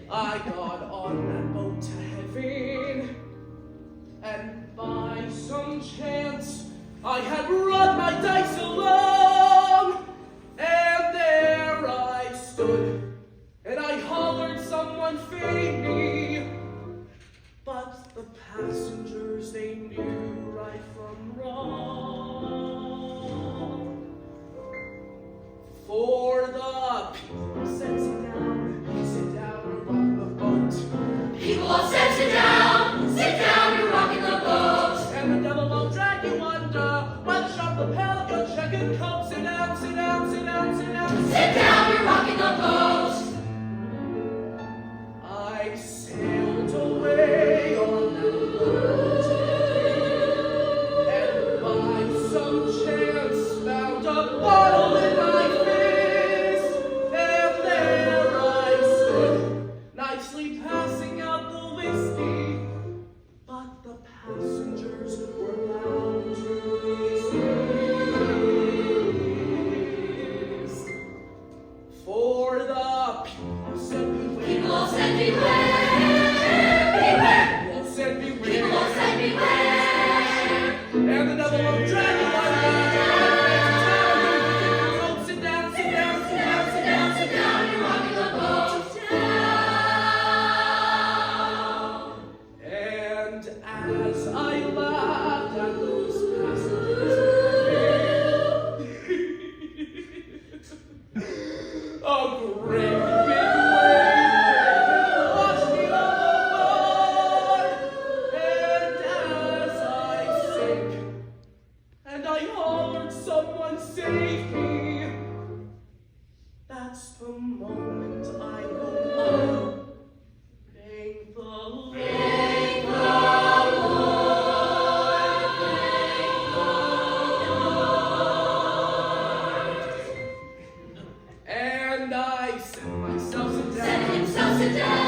I got on that boat to heaven, and by some chance I had run my dice along, and there I stood, and I hollered someone feed me, but the passengers, they knew right from wrong. For the people said sit down and rock the boat. People all said sit down, you're rocking the boat. And the devil won't drag you under, by the sharp lapel of your checkered coat. Sit down, sit down, sit down, sit down. Sit down, you're rocking the boat. I sailed away on that boat, and by some chance found a bottle in my fist, and there I stood, nicely passing out the whiskey, but the passengers were bound to be seized. For the people said beware. People all said beware. People said beware. People all said beware. And the devil will drag you under. Sit down, sit down, sit down, sit down, Sit down, you're rocking the boat. Down. And as I laughed at those passengers, a great big wave washed me overboard. And as I sank, and I hollered, someone save me, that's the moment I know thank the Lord. Thank the Lord, thank the Lord. And I said myself sit Said down. himself sit down.